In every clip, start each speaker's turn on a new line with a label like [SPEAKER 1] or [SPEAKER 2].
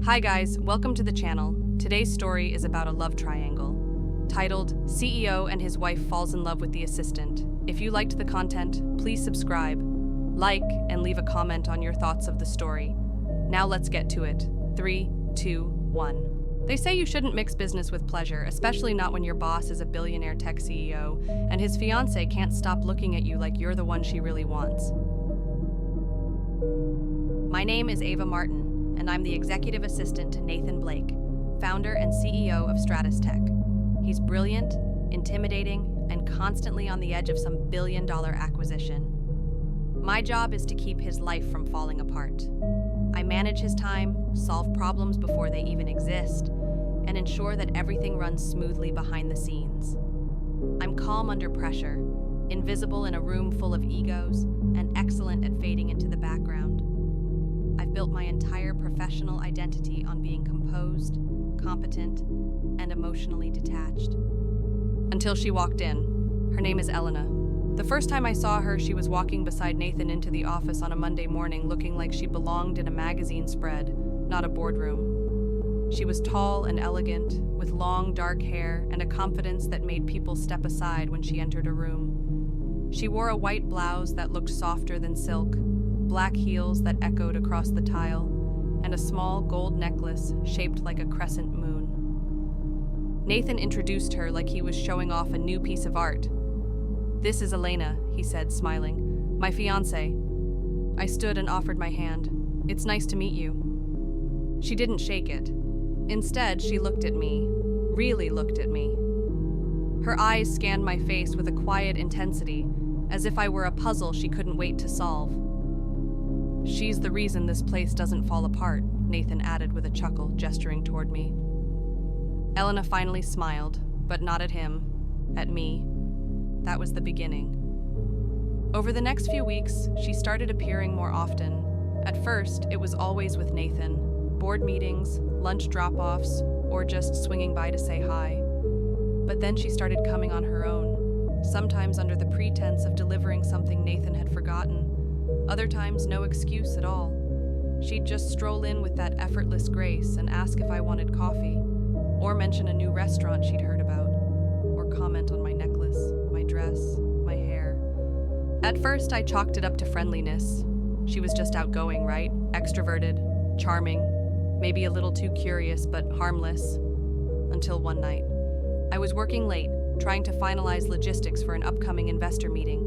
[SPEAKER 1] Hi guys, welcome to the channel. Today's story is about a love triangle, titled CEO and his wife falls in love with the assistant. If you liked the content, please subscribe, like, and leave a comment on your thoughts of the story. Now let's get to it. 3, 2, 1. They say you shouldn't mix business with pleasure, especially not when your boss is a billionaire tech CEO and his fiancée can't stop looking at you like you're the one she really wants. My name is Ava Martin, and I'm the executive assistant to Nathan Blake, founder and CEO of Stratus Tech. He's brilliant, intimidating, and constantly on the edge of some billion-dollar acquisition. My job is to keep his life from falling apart. I manage his time, solve problems before they even exist, and ensure that everything runs smoothly behind the scenes. I'm calm under pressure, invisible in a room full of egos, and excellent at fading into the background. I've built my entire professional identity on being composed, competent, and emotionally detached. Until she walked in. Her name is Elena. The first time I saw her, she was walking beside Nathan into the office on a Monday morning looking like she belonged in a magazine spread, not a boardroom. She was tall and elegant, with long dark hair and a confidence that made people step aside when she entered a room. She wore a white blouse that looked softer than silk, black heels that echoed across the tile, and a small gold necklace shaped like a crescent moon. Nathan introduced her like he was showing off a new piece of art. "This is Elena," he said, smiling. "My fiancée." I stood and offered my hand. "It's nice to meet you." She didn't shake it. Instead, she looked at me, really looked at me. Her eyes scanned my face with a quiet intensity, as if I were a puzzle she couldn't wait to solve. "She's the reason this place doesn't fall apart," Nathan added with a chuckle, gesturing toward me. Elena finally smiled, but not at him, at me. That was the beginning. Over the next few weeks, she started appearing more often. At first, it was always with Nathan, board meetings, lunch drop-offs, or just swinging by to say hi. But then she started coming on her own, sometimes under the pretense of delivering something Nathan had forgotten. Other times, no excuse at all. She'd just stroll in with that effortless grace and ask if I wanted coffee, or mention a new restaurant she'd heard about, or comment on my necklace, my dress, my hair. At first, I chalked it up to friendliness. She was just outgoing, right? Extroverted, charming, maybe a little too curious, but harmless. Until one night. I was working late, trying to finalize logistics for an upcoming investor meeting.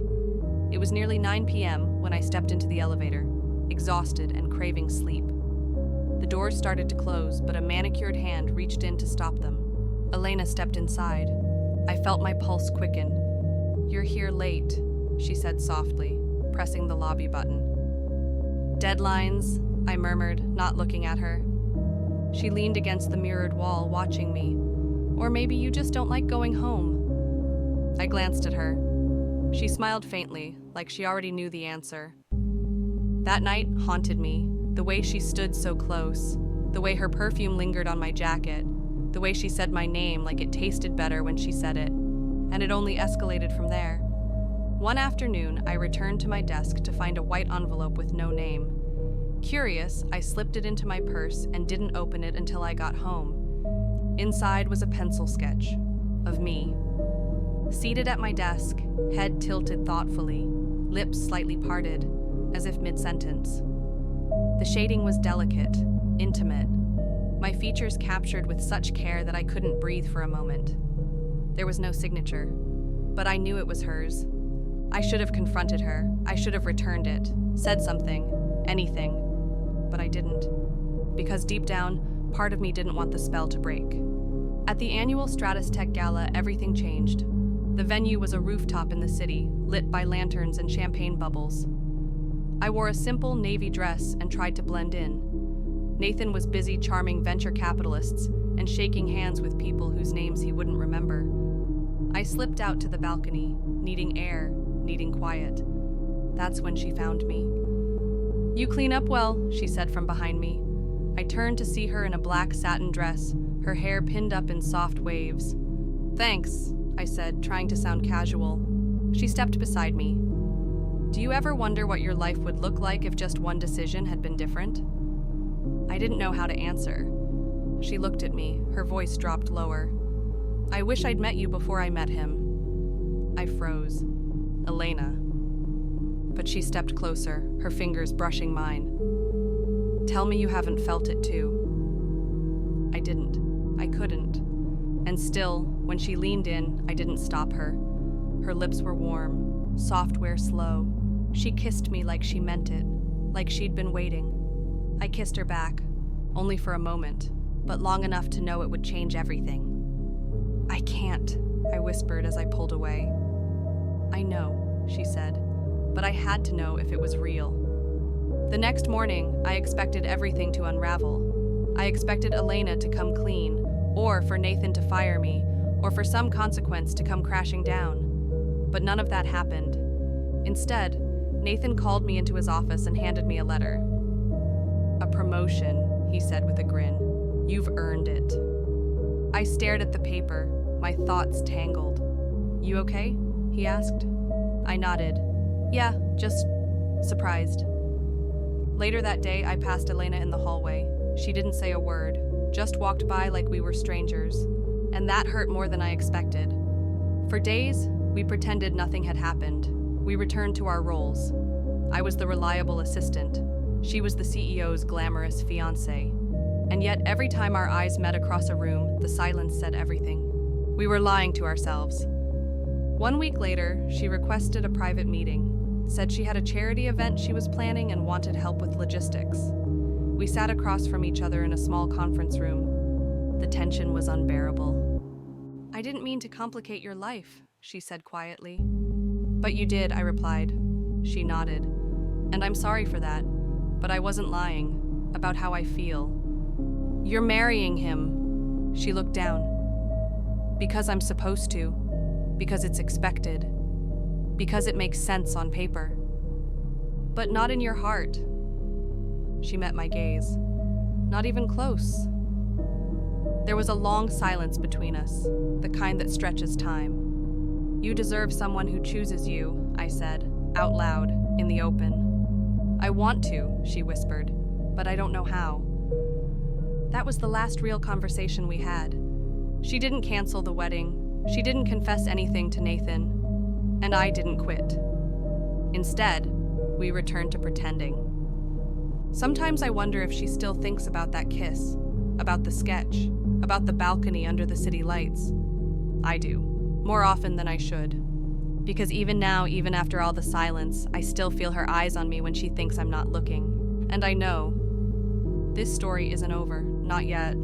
[SPEAKER 1] It was nearly 9 p.m. when I stepped into the elevator, exhausted and craving sleep. The doors started to close, but a manicured hand reached in to stop them. Elena stepped inside. I felt my pulse quicken. "You're here late," she said softly, pressing the lobby button. "Deadlines," I murmured, not looking at her. She leaned against the mirrored wall, watching me. "Or maybe you just don't like going home." I glanced at her. She smiled faintly, like she already knew the answer. That night haunted me, the way she stood so close, the way her perfume lingered on my jacket, the way she said my name like it tasted better when she said it, and it only escalated from there. One afternoon, I returned to my desk to find a white envelope with no name. Curious, I slipped it into my purse and didn't open it until I got home. Inside was a pencil sketch of me. Seated at my desk, head tilted thoughtfully, lips slightly parted, as if mid-sentence. The shading was delicate, intimate, my features captured with such care that I couldn't breathe for a moment. There was no signature, but I knew it was hers. I should have confronted her, I should have returned it, said something, anything, but I didn't. Because deep down, part of me didn't want the spell to break. At the annual Stratus Tech Gala, everything changed. The venue was a rooftop in the city, lit by lanterns and champagne bubbles. I wore a simple navy dress and tried to blend in. Nathan was busy charming venture capitalists and shaking hands with people whose names he wouldn't remember. I slipped out to the balcony, needing air, needing quiet. That's when she found me. "You clean up well," she said from behind me. I turned to see her in a black satin dress, her hair pinned up in soft waves. "Thanks," I said, trying to sound casual. She stepped beside me. "Do you ever wonder what your life would look like if just one decision had been different?" I didn't know how to answer. She looked at me, her voice dropped lower. I wish I'd met you before I met him. I froze. Elena. But she stepped closer, her fingers brushing mine. Tell me you haven't felt it too. I didn't. I couldn't. And still, when she leaned in, I didn't stop her. Her lips were warm, software slow. She kissed me like she meant it, like she'd been waiting. I kissed her back, only for a moment, but long enough to know it would change everything. I can't, I whispered as I pulled away. I know, she said, but I had to know if it was real. The next morning, I expected everything to unravel. I expected Elena to come clean, or for Nathan to fire me, or for some consequence to come crashing down. But none of that happened. Instead, Nathan called me into his office and handed me a letter. A promotion, he said with a grin. You've earned it. I stared at the paper, my thoughts tangled. You okay? He asked. I nodded. Yeah, just surprised. Later that day, I passed Elena in the hallway. She didn't say a word, just walked by like we were strangers. And that hurt more than I expected. For days, we pretended nothing had happened. We returned to our roles. I was the reliable assistant. She was the CEO's glamorous fiancé. And yet, every time our eyes met across a room, the silence said everything. We were lying to ourselves. 1 week later, she requested a private meeting, said she had a charity event she was planning and wanted help with logistics. We sat across from each other in a small conference room. The tension was unbearable. I didn't mean to complicate your life, she said quietly. But you did, I replied. She nodded. And I'm sorry for that, but I wasn't lying about how I feel. You're marrying him. She looked down. Because I'm supposed to. Because it's expected. Because it makes sense on paper. But not in your heart. She met my gaze. Not even close. There was a long silence between us, the kind that stretches time. You deserve someone who chooses you, I said, out loud, in the open. I want to, she whispered, but I don't know how. That was the last real conversation we had. She didn't cancel the wedding. She didn't confess anything to Nathan. And I didn't quit. Instead, we returned to pretending. Sometimes I wonder if she still thinks about that kiss, about the sketch, about the balcony under the city lights. I do, more often than I should. Because even now, even after all the silence, I still feel her eyes on me when she thinks I'm not looking. And I know, this story isn't over, not yet.